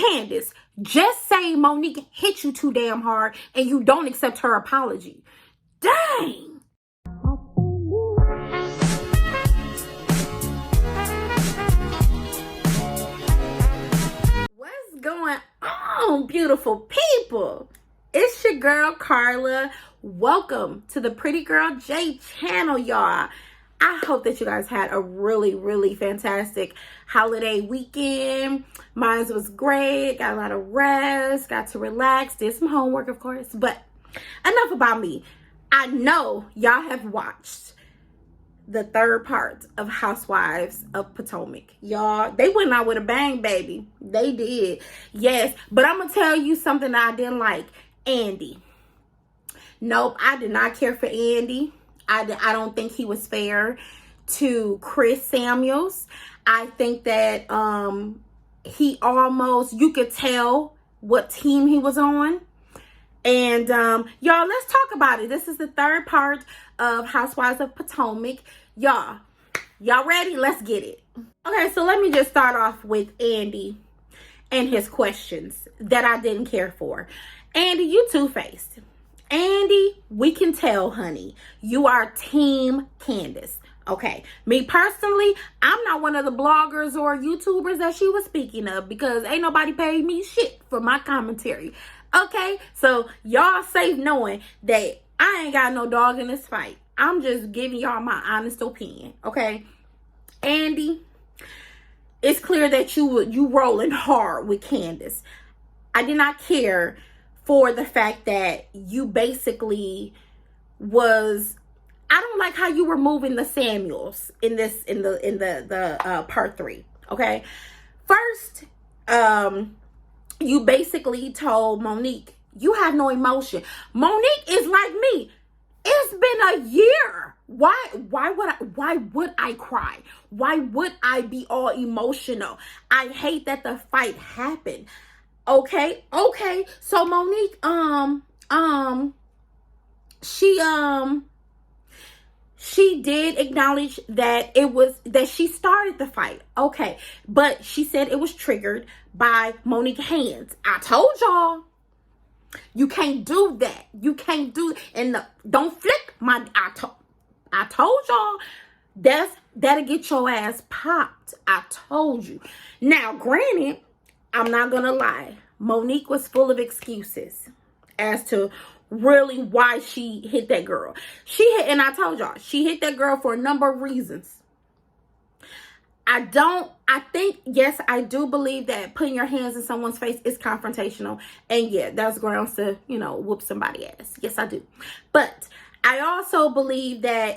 Candiace, just say Monique hit you too damn hard and you don't accept her apology. Dang. What's going on, beautiful people? It's your girl, Carla. Welcome to the Pretty Girl J channel, y'all. I hope that you guys had a really fantastic holiday weekend. Mine was great. Got a lot of rest. Got to relax. Did some homework, of course. But enough about me. I know y'all have watched the third part of Housewives of Potomac. Y'all, they went out with a bang, baby. They did. Yes. But I'm going to tell you something that I didn't like. Andy. Nope, I did not care for Andy. I don't think he was fair to Chris Samuels. I think that he almost, you could tell what team he was on. And y'all, let's talk about it. This is the third part of Housewives of Potomac. Y'all ready? Let's get it. Okay, so let me just start off with Andy and his questions that I didn't care for. Andy, you two-faced. Andy, we can tell, honey, you are team Candiace. Okay, me personally, I'm not one of the bloggers or YouTubers that she was speaking of because ain't nobody paid me shit for my commentary. Okay, so y'all safe knowing that I ain't got no dog in this fight. I'm just giving y'all my honest opinion. Okay, Andy, it's clear that you rolling hard with Candiace. I did not care for the fact that you basically was, I don't like how you were moving the Samuels in the part 3. Okay, first, you basically told Monique you have no emotion. Monique is like me. It's been a year. Why would I cry? Why would I be all emotional? I hate that the fight happened. Okay. So Monique, she did acknowledge that that she started the fight. Okay. But she said it was triggered by Monique's hands. I told y'all, you can't do that. You can't do, and don't flick my, I told y'all, that'll get your ass popped. I told you. Now, granted, I'm not going to lie. Monique was full of excuses as to really why she hit that girl. And I told y'all, she hit that girl for a number of reasons. Yes, I do believe that putting your hands in someone's face is confrontational. And yeah, that's grounds to, whoop somebody's ass. Yes, I do. But I also believe that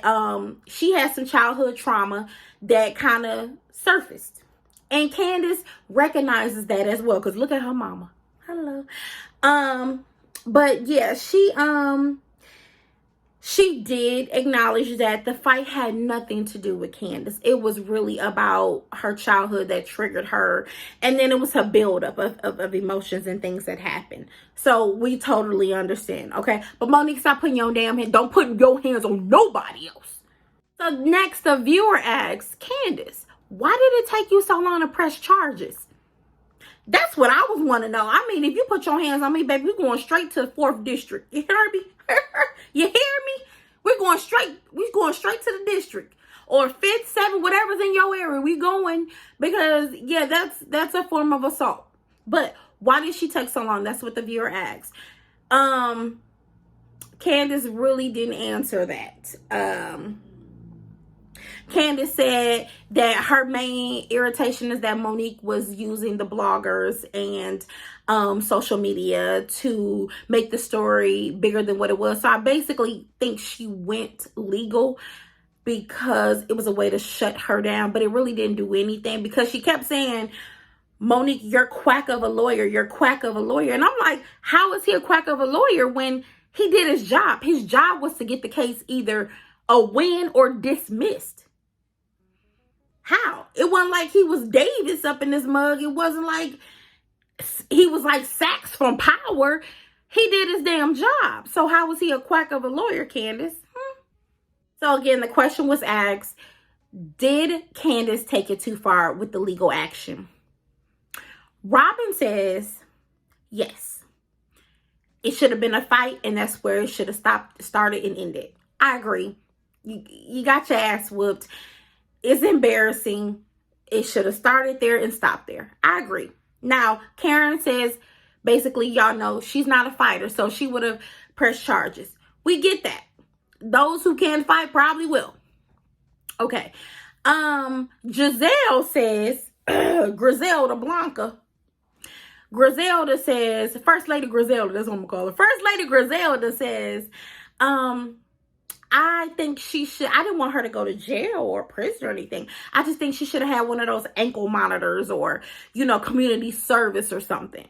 she has some childhood trauma that kind of surfaced. And Candiace recognizes that as well, because look at her mama. Hello. But yeah, she did acknowledge that the fight had nothing to do with Candiace. It was really about her childhood that triggered her. And then it was her buildup of emotions and things that happened. So we totally understand, okay? But Monique, stop putting your damn hand. Don't put your hands on nobody else. So next, the viewer asks, Candiace, why did it take you so long to press charges? That's what I was want to know. I mean, if you put your hands on me, baby, we're going straight to the 4th district. You hear me? You hear me? We're going straight to the district. Or 5th, 7th, whatever's in your area. We going because, yeah, that's a form of assault. But why did she take so long? That's what the viewer asks. Candiace really didn't answer that. Candiace said that her main irritation is that Monique was using the bloggers and social media to make the story bigger than what it was. So I basically think she went legal because it was a way to shut her down, but it really didn't do anything because she kept saying, Monique, you're quack of a lawyer. You're quack of a lawyer. And I'm like, how is he a quack of a lawyer when he did his job? His job was to get the case either a win or dismissed. How? It wasn't like he was Davis up in this mug. It wasn't like he was like Sachs from Power. He did his damn job. So how was he a quack of a lawyer, Candiace? So again, the question was asked, did Candiace take it too far with the legal action? Robin says, yes, it should have been a fight, and that's where it should have started and ended. I agree. You got your ass whooped. It's embarrassing. It should have started there and stopped there. I agree. Now, Karen says, basically, y'all know she's not a fighter, so she would have pressed charges. We get that. Those who can fight probably will. Okay. Giselle says, Griselda Blanca. Griselda says, First Lady Griselda, that's what I'm gonna call her. First Lady Griselda says, I think I didn't want her to go to jail or prison or anything. I just think she should have had one of those ankle monitors or, community service or something.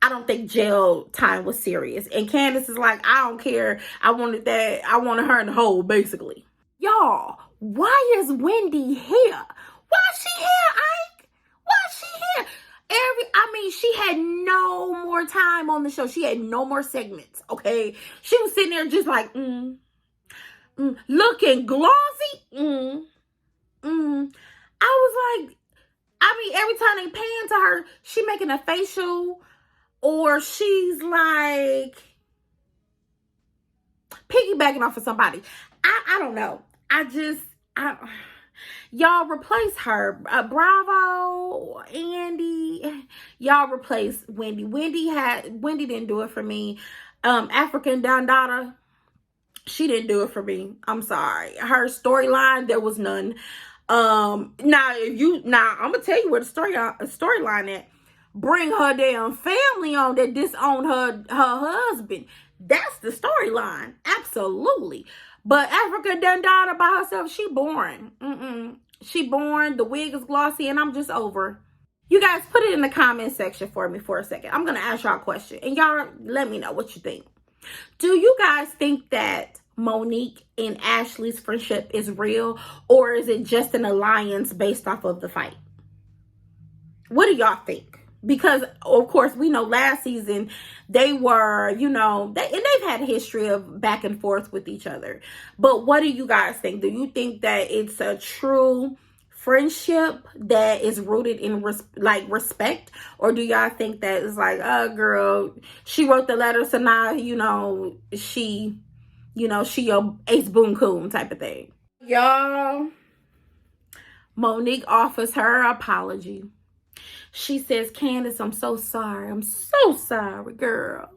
I don't think jail time was serious. And Candiace is like, I don't care. I wanted her in the hole, basically. Y'all, why is Wendy here? Why is she here, Ike? Why is she here? She had no more time on the show. She had no more segments, okay? She was sitting there just like, looking glossy. I was like, every time they pan to her, she making a facial, or she's like piggybacking off of somebody. I don't know. Y'all replace her. Bravo, Andy. Y'all replace Wendy. Wendy didn't do it for me. African Dandata, she didn't do it for me. I'm sorry. Her storyline, there was none. Now I'm gonna tell you where the storyline at. Bring her damn family on that disowned her husband. That's the storyline. Absolutely. But Africa Dandata by herself, she boring. She boring. The wig is glossy, and I'm just over. You guys put it in the comment section for me for a second. I'm gonna ask y'all a question, and y'all let me know what you think. Do you guys think that Monique and Ashley's friendship is real, or is it just an alliance based off of the fight? What do y'all think? Because, of course, we know last season they were, they've had a history of back and forth with each other. But what do you guys think? Do you think that it's a true friendship that is rooted in respect? Or do y'all think that it's like, oh, girl, she wrote the letter, so now, she your ace boon coon type of thing? Y'all, Monique offers her apology. She says, Candiace, I'm so sorry. I'm so sorry, girl.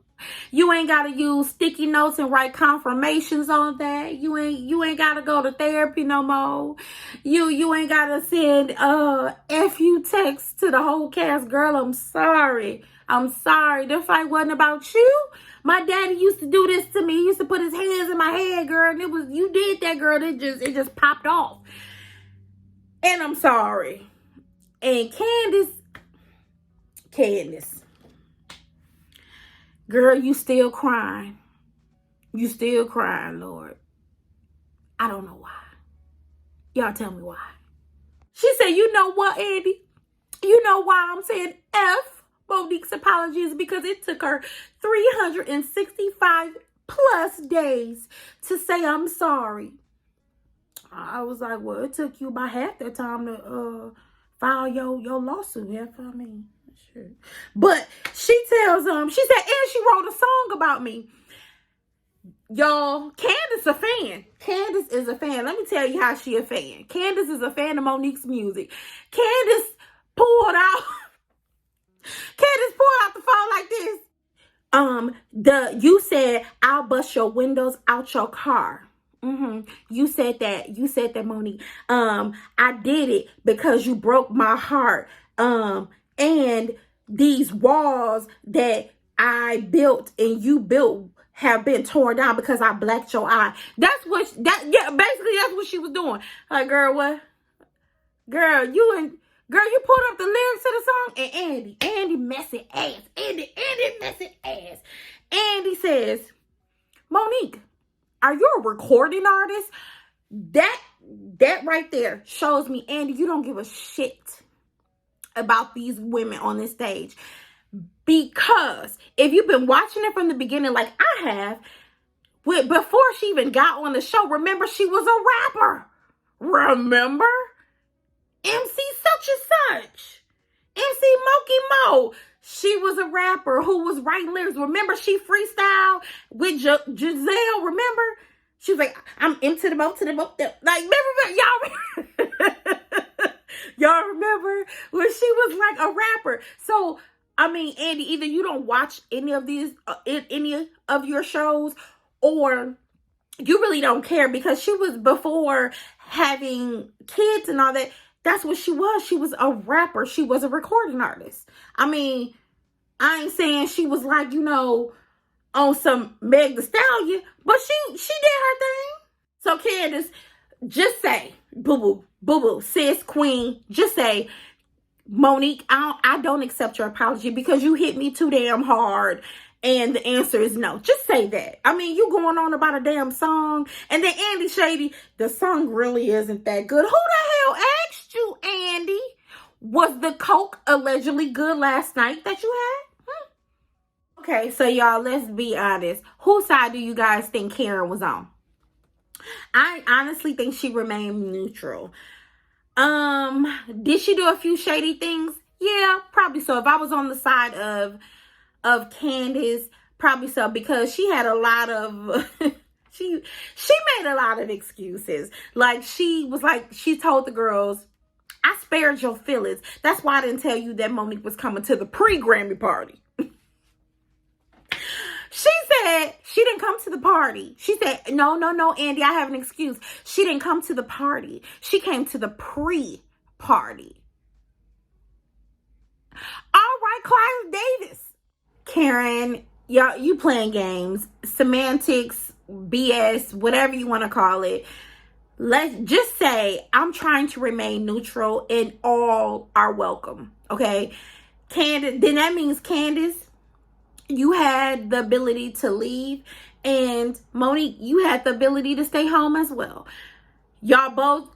You ain't got to use sticky notes and write confirmations on that. You ain't got to go to therapy no more. You ain't got to send FU texts to the whole cast. Girl, I'm sorry. I'm sorry. The fight wasn't about you. My daddy used to do this to me. He used to put his hands in my head, girl. And you did that, girl. It just popped off. And I'm sorry. And Candiace, girl, you still crying. You still crying, Lord. I don't know why. Y'all tell me why. She said, you know what, Andy? You know why I'm saying F Monique's apology is because it took her 365 plus days to say I'm sorry. I was like, well, it took you about half that time to file your lawsuit. Sure. But she tells she said, and she wrote a song about me. Y'all, Candiace a fan. Candiace is a fan. Let me tell you how she a fan. Candiace is a fan of Monique's music. Candiace pulled out the phone like this. You said, I'll bust your windows out your car. You said that, Monique. I did it because you broke my heart. And these walls that I built and you built have been torn down because I blacked your eye. Basically that's what she was doing. Like, girl, what? Girl, you pulled up the lyrics to the song, and Andy messy ass. Andy messy ass. Andy says, Monique, are you a recording artist? That right there shows me, Andy, you don't give a shit about these women on this stage. Because if you've been watching it from the beginning like I have, before she even got on the show, remember she was a rapper. Remember? MC such and such. MC Moki Mo. She was a rapper who was writing lyrics. Remember, she freestyled with Giselle. Remember? She was like, I'm into the boat, to the boat. Like, remember, y'all remember when she was like a rapper? So, I mean, Andy, either you don't watch any of these, any of your shows, or you really don't care, because she was, before having kids and all that, that's what she was. She was a rapper. She was a recording artist. I mean, I ain't saying she was like, you know, on some Meg Thee Stallion, but she did her thing. So Candiace, just say, boo-boo, sis, queen, just say, Monique, I don't accept your apology because you hit me too damn hard. And the answer is no. Just say that. I mean, you going on about a damn song. And then Andy Shady, the song really isn't that good. Who the hell asked you, Andy? Was the coke allegedly good last night that you had? Okay, so y'all, let's be honest. Whose side do you guys think Karen was on? I honestly think she remained neutral. Did she do a few shady things? Yeah, probably so. If I was on the side of Candiace, probably so, because she had a lot of she made a lot of excuses. Like, she was like, she told the girls, I spared your feelings. That's why I didn't tell you that Monique was coming to the pre-Grammy party. She said she didn't come to the party. She said, no, Andy, I have an excuse. She didn't come to the party. She came to the pre-party. All right, Clive Davis. Karen, y'all, you playing games, semantics, BS, whatever you want to call it. Let's just say I'm trying to remain neutral and all are welcome. Okay. Candiace, then that means Candiace, you had the ability to leave, and Monique, you had the ability to stay home as well. Y'all both,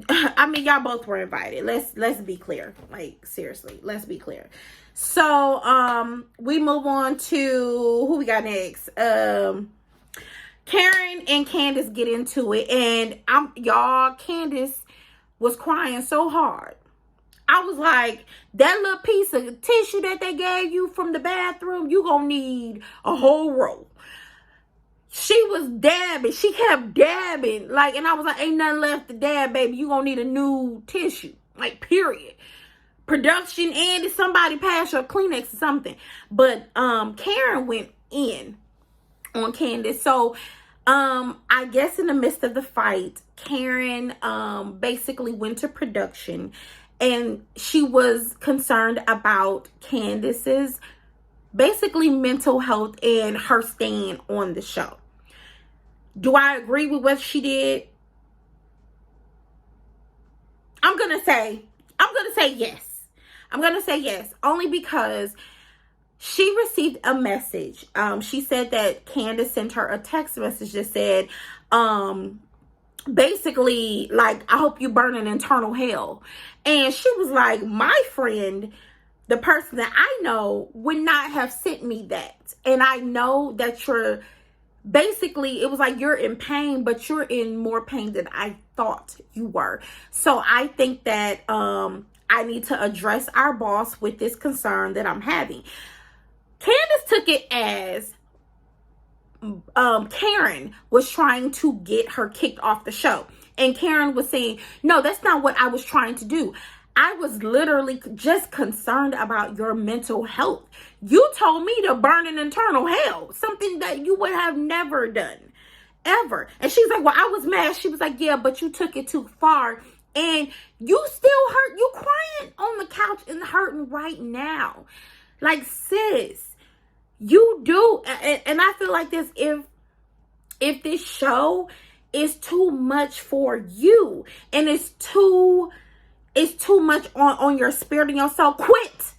y'all both were invited. Let's be clear. Like, seriously, let's be clear. So, we move on to who we got next. Karen and Candiace get into it, and Candiace was crying so hard. I was like, that little piece of tissue that they gave you from the bathroom, you gonna need a whole roll. She was dabbing. She kept dabbing. Like, and I was like, ain't nothing left to dab, baby. You gonna need a new tissue. Like, period. Production, Andy, somebody pass your Kleenex or something. But Karen went in on Candiace. So I guess in the midst of the fight, Karen basically went to production, and she was concerned about Candiace's basically mental health and her stand on the show. Do I agree with what she did? I'm gonna say yes. I'm gonna say yes, only because she received a message. She said that Candiace sent her a text message that said, basically, like, I hope you burn in eternal hell. And she was like, my friend, the person that I know, would not have sent me that. And I know that you're, basically, it was like, you're in pain, but you're in more pain than I thought you were. So I think that I need to address our boss with this concern that I'm having. Candiace took it as Karen was trying to get her kicked off the show. And Karen was saying, no, that's not what I was trying to do. I was literally just concerned about your mental health. You told me to burn in eternal hell, something that you would have never done, ever. And she's like, well, I was mad. She was like, yeah, but you took it too far. And you still hurt. You crying on the couch and hurting right now. Like, sis, you do. And I feel like this, if this show is too much for you and it's too much on your spirit and your soul, quit.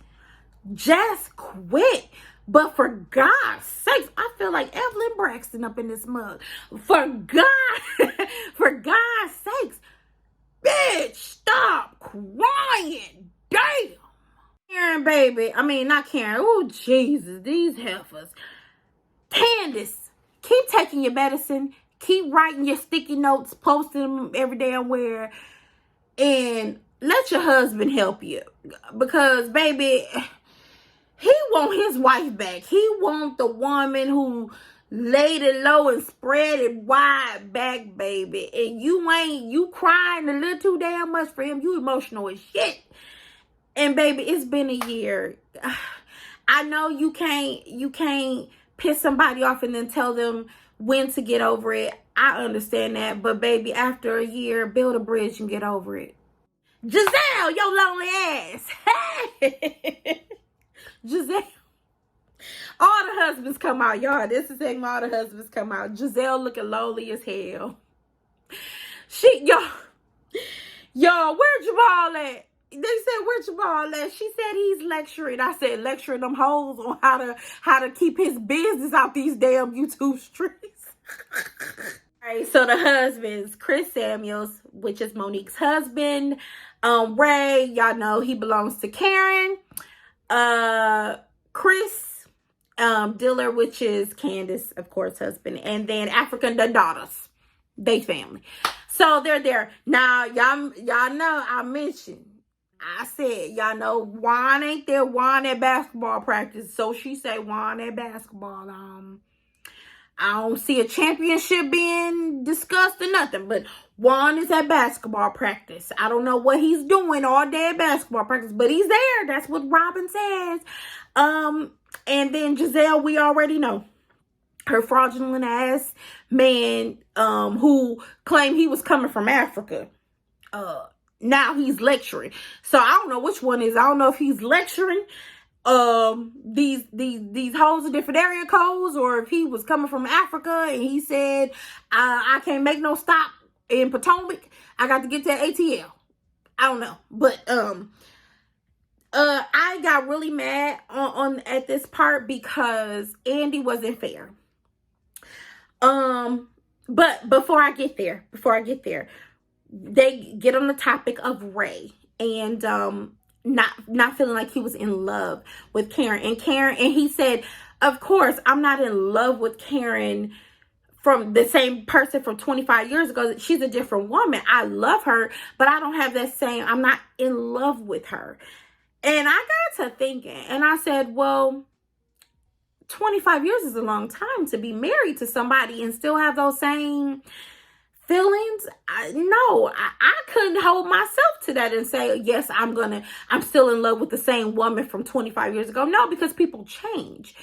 Just quit. But for God's sakes, I feel like Evelyn Braxton up in this mug. For God's sakes, bitch, stop crying. Damn. Karen, baby. I mean, not Karen. Oh, Jesus, these heifers. Candiace, keep taking your medicine. Keep writing your sticky notes, posting them every damn where. And let your husband help you, because baby, he want his wife back. He want the woman who laid it low and spread it wide back, baby. And you crying a little too damn much for him. You emotional as shit. And baby, it's been a year. I know you can't piss somebody off and then tell them when to get over it. I understand that. But baby, after a year, build a bridge and get over it. Giselle, your lonely ass. Hey. Giselle. All the husbands come out, y'all. This is segment, all the husbands come out. Giselle looking lonely as hell. Y'all, where Jamal at? They said, where Jamal at? She said he's lecturing. I said, lecturing them hoes on how to keep his business out these damn YouTube streets. All right, so the husbands, Chris Samuels, which is Monique's husband. Ray, y'all know he belongs to Karen. Chris Dillard, which is Candiace, of course, husband. And then African, the daughters. They family. So they're there. Now, y'all know I mentioned, I said, y'all know Juan ain't there. Juan at basketball practice. So she said Juan at basketball. I don't see a championship being discussed or nothing, but Juan is at basketball practice. I don't know what he's doing all day at basketball practice, but he's there. That's what Robin says. And then Giselle, we already know. Her fraudulent ass man, who claimed he was coming from Africa. Now he's lecturing. So I don't know which one is. I don't know if he's lecturing these hoes in different area codes, or if he was coming from Africa and he said, I can't make no stop in Potomac. I got to get to ATL. I don't know. But I got really mad on at this part because Andy wasn't fair. But before I get there, they get on the topic of Ray and not feeling like he was in love with Karen. And he said, of course, I'm not in love with Karen from the same person from 25 years ago. She's a different woman. I love her, but I don't have that same, I'm not in love with her. And I got to thinking, and I said, well, 25 years is a long time to be married to somebody and still have those same feelings. I couldn't hold myself to that and say, yes, I'm still in love with the same woman from 25 years ago. No, because people change.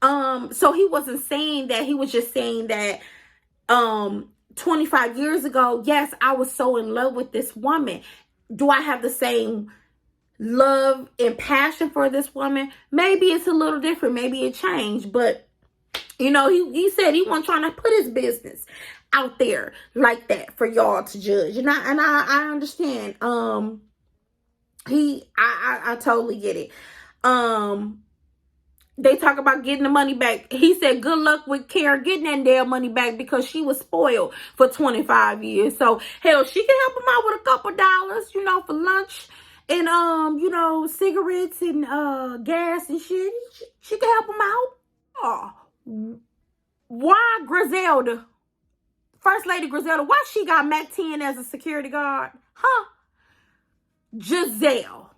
So he wasn't saying that. He was just saying that 25 years ago, yes, I was so in love with this woman. Do I have the same love and passion for this woman? Maybe it's a little different. Maybe it changed. But, you know, he said he wasn't trying to put his business out there like that for y'all to judge. And I understand. I totally get it. They talk about getting the money back. He said, good luck with Karen getting that damn money back because she was spoiled for 25 years. So, hell, she can help him out with a couple dollars, you know, for lunch and, you know, cigarettes and gas and shit. She can help him out. Oh, why Griselda? First Lady Griselda, why she got Mac 10 as a security guard? Huh? Giselle.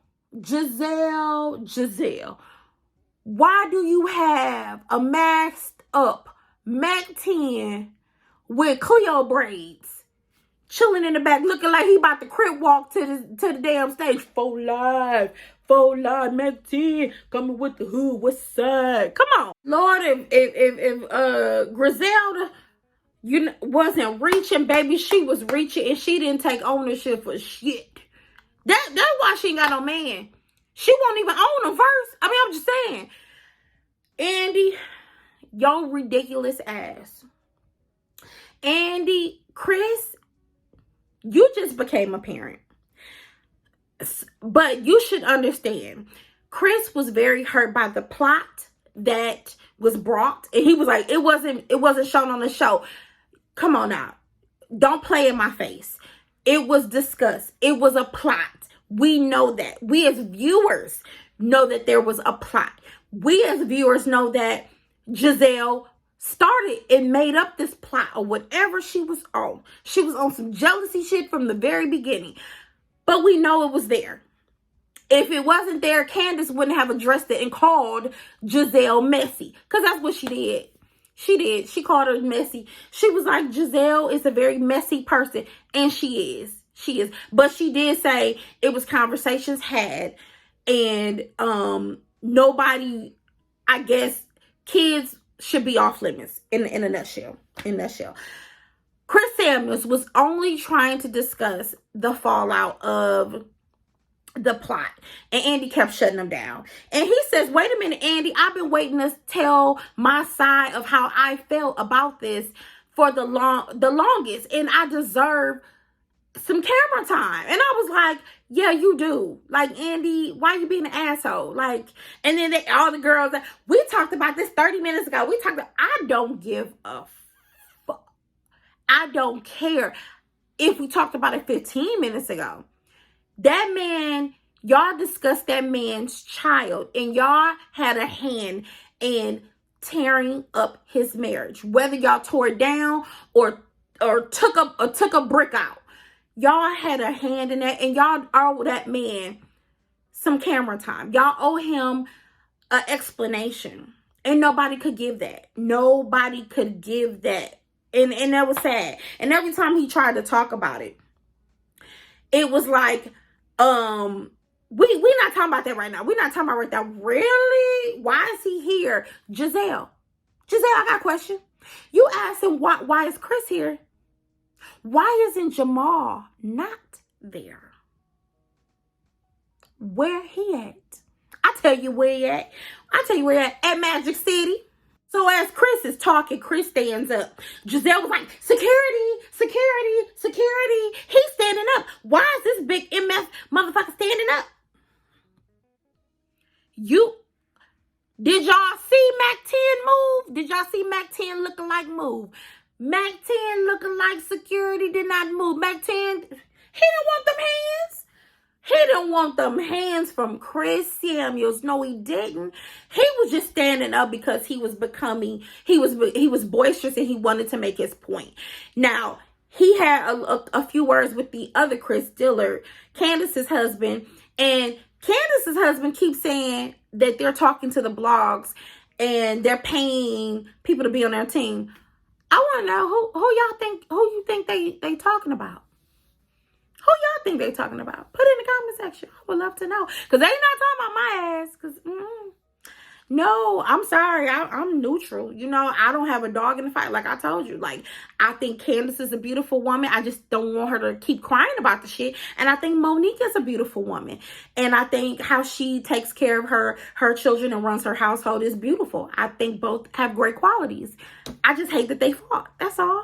Why do you have a maxed up Mac 10 with Cleo braids chilling in the back looking like he about to crip walk to the damn stage? Full live, Mac 10 coming with the hood, what's up? Come on. Lord, if Griselda wasn't reaching, baby, she was reaching and she didn't take ownership for shit. That's why she ain't got no man. She won't even own him first. I mean, I'm just saying. Andy, your ridiculous ass. Andy, Chris, you just became a parent. But you should understand, Chris was very hurt by the plot that was brought. And he was like, it wasn't shown on the show. Come on now. Don't play in my face. It was discussed. It was a plot. We know that. We as viewers know that there was a plot. We as viewers know that Giselle started and made up this plot or whatever she was on. She was on some jealousy shit from the very beginning. But we know it was there. If it wasn't there, Candiace wouldn't have addressed it and called Giselle messy. Because that's what she did. She did. She called her messy. She was like, Giselle is a very messy person. And she is. She is. But she did say it was conversations had. And nobody, I guess, kids should be off limits in a nutshell. Chris Samuels was only trying to discuss the fallout of the plot, and Andy kept shutting him down. And he says, wait a minute, Andy, I've been waiting to tell my side of how I felt about this for the longest, and I deserve some camera time. And I was like, yeah, you do. Like, Andy, why you being an asshole? Like, and then all the girls, we talked about this 30 minutes ago. I don't give a fuck. I don't care if we talked about it 15 minutes ago. That man, y'all discussed that man's child, and y'all had a hand in tearing up his marriage. Whether y'all tore it down or took a brick out, y'all had a hand in that, and y'all owe that man some camera time. Y'all owe him an explanation, and nobody could give that. Nobody could give that, and that was sad. And every time he tried to talk about it, it was like, we're not talking about that right now. We're not talking about right now. Really? Why is he here? Giselle, I got a question. You asked him why is Chris here? Why isn't Jamal not there? Where he at? I tell you where he at. At Magic City. So as Chris is talking, Chris stands up. Giselle was like, security, security, security. He's standing up. Why is this big MF motherfucker standing up? Did y'all see Mac 10 move? Did y'all see Mac 10 looking like move? Mac 10 looking like security did not move. Mac 10, he didn't want them hands. He didn't want them hands from Chris Samuels. No, he didn't. He was just standing up because he was boisterous and he wanted to make his point. Now, he had a few words with the other Chris Dillard, Candiace's husband, and Candiace's husband keeps saying that they're talking to the blogs and they're paying people to be on their team. I want to know who you think they talking about. Who y'all think they talking about? Put it in the comment section. I would love to know. Because they not talking about my ass. Because, no, I'm sorry. I'm neutral. You know, I don't have a dog in the fight. Like I told you. Like, I think Candiace is a beautiful woman. I just don't want her to keep crying about the shit. And I think Monique is a beautiful woman. And I think how she takes care of her children and runs her household is beautiful. I think both have great qualities. I just hate that they fought. That's all.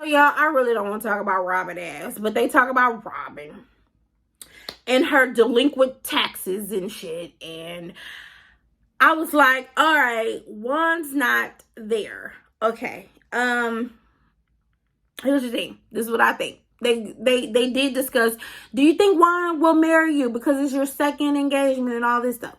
Y'all, I really don't want to talk about Robin ass, but they talk about Robin and her delinquent taxes and shit. And I was like, all right, Juan's not there. Okay. Here's the thing. This is what I think. They did discuss, do you think Juan will marry you because it's your second engagement and all this stuff?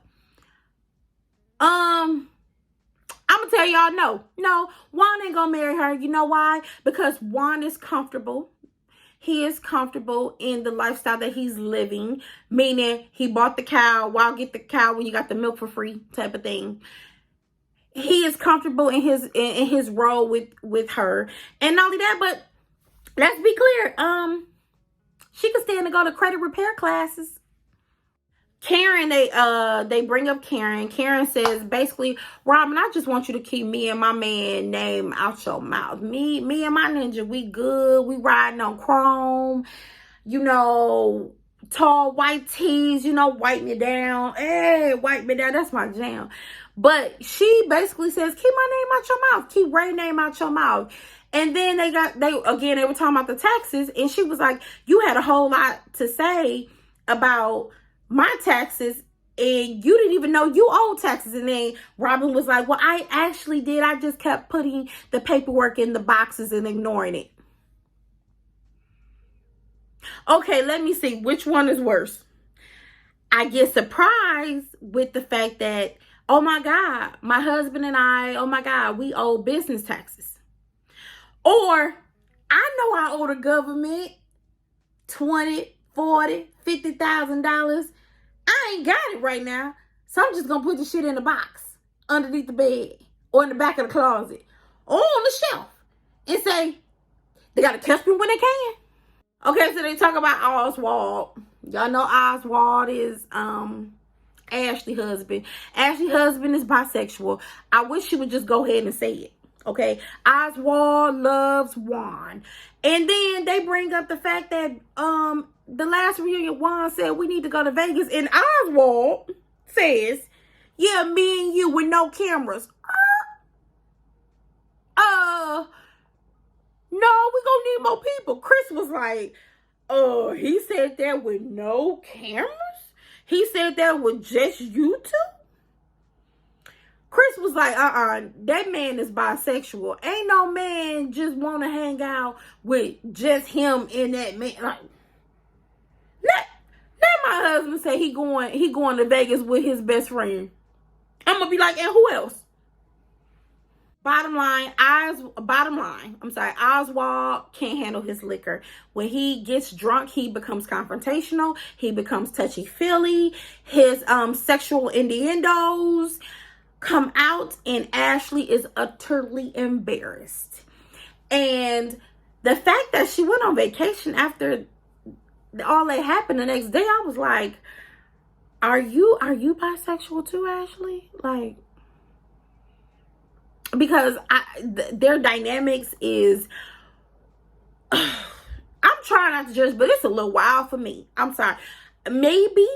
I'm gonna tell y'all no, Juan ain't gonna marry her. You know why? Because Juan is comfortable. He is comfortable in the lifestyle that he's living, meaning he bought the cow. Why get the cow when you got the milk for free type of thing? He is comfortable in his role with her, and not only that, but let's be clear. She could stand to go to credit repair classes. Karen, they bring up Karen. Karen says, basically, Robin, I just want you to keep me and my man name out your mouth. Me and my ninja, we good. We riding on chrome. You know, tall white tees, you know, wipe me down. Hey, wipe me down. That's my jam. But she basically says, keep my name out your mouth. Keep Ray's name out your mouth. And then they were talking about the taxes. And she was like, you had a whole lot to say about my taxes and you didn't even know you owed taxes. And then Robin was like, well, I actually did. I just kept putting the paperwork in the boxes and ignoring it. Okay, let me see. Which one is worse? I get surprised with the fact that, oh my God, my husband and I, oh my God, we owe business taxes. Or I know I owe the government $20,000, $40,000, $50,000. I ain't got it right now. So I'm just going to put the shit in the box underneath the bed or in the back of the closet or on the shelf and say, they got to catch me when they can. Okay, so they talk about Oswald. Y'all know Oswald is Ashley's husband. Ashley's husband is bisexual. I wish she would just go ahead and say it. Okay, Oswald loves Juan. And then they bring up the fact that the last reunion, Juan said we need to go to Vegas, and Oswald says, yeah, me and you with no cameras. No, we gonna need more people. Chris was like, he said that with no cameras? He said that with just you two? Chris was like, that man is bisexual. Ain't no man just want to hang out with just him and that man. Like, let my husband say he going to Vegas with his best friend. I'm gonna be like, and who else? Bottom line, Oswald can't handle his liquor. When he gets drunk, he becomes confrontational. He becomes touchy-feely. His sexual innuendos come out, and Ashley is utterly embarrassed. And the fact that she went on vacation after all that happened the next day, I was like, are you bisexual too, Ashley? Like, because their dynamics is, I'm trying not to judge, but it's a little wild for me. I'm sorry. Maybe,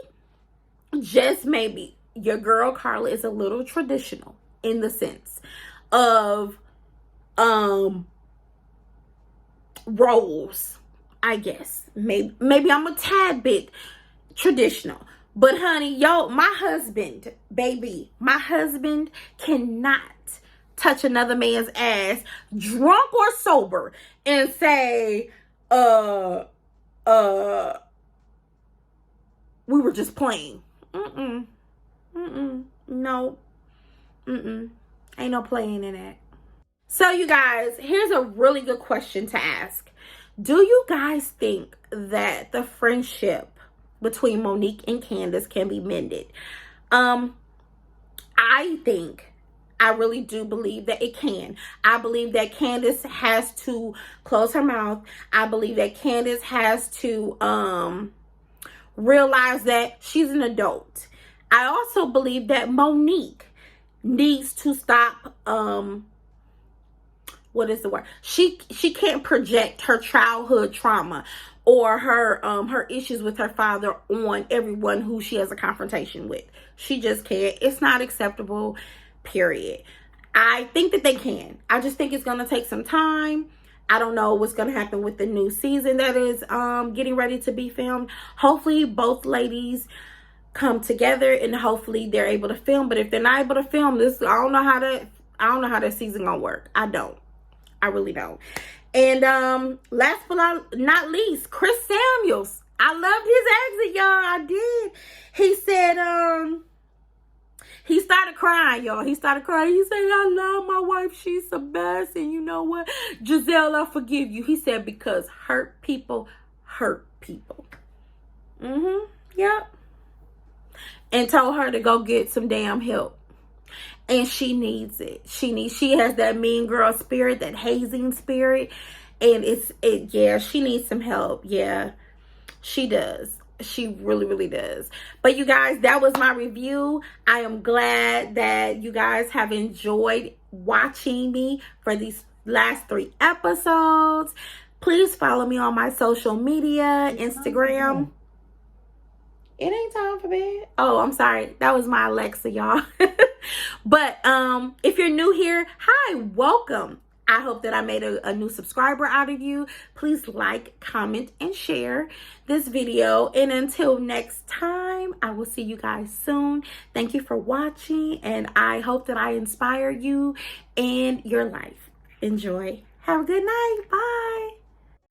just maybe, your girl Carla is a little traditional in the sense of roles, I guess. Maybe I'm a tad bit traditional. But honey, my husband cannot touch another man's ass, drunk or sober, and say, we were just playing. No. Ain't no playing in that. So you guys, here's a really good question to ask. Do you guys think that the friendship between Monique and Candiace can be mended? I really do believe that it can. I believe that Candiace has to close her mouth. I believe that Candiace has to realize that she's an adult. I also believe that Monique needs to stop, what is the word? She can't project her childhood trauma or her issues with her father on everyone who she has a confrontation with. She just can't. It's not acceptable. Period. I think that they can. I just think it's going to take some time. I don't know what's going to happen with the new season that is getting ready to be filmed. Hopefully both ladies come together and hopefully they're able to film. But if they're not able to film this, I don't know how that season going to work. I really don't. And last but not least, Chris Samuels. I loved his exit, y'all. I did. He said he started crying, y'all. He started crying. He said, I love my wife. She's the best. And you know what? Giselle, I forgive you. He said, because hurt people hurt people. Yep. And told her to go get some damn help. And she needs it. She has that mean girl spirit, that hazing spirit. And she needs some help. Yeah, she does. She really, really does. But you guys, that was my review. I am glad that you guys have enjoyed watching me for these last 3 episodes. Please follow me on my social media, Instagram. It ain't time for bed. Oh, I'm sorry. That was my Alexa, y'all. But if you're new here, hi, welcome. I hope that I made a new subscriber out of you. Please like, comment, and share this video. And until next time, I will see you guys soon. Thank you for watching, and I hope that I inspire you in your life. Enjoy. Have a good night. Bye.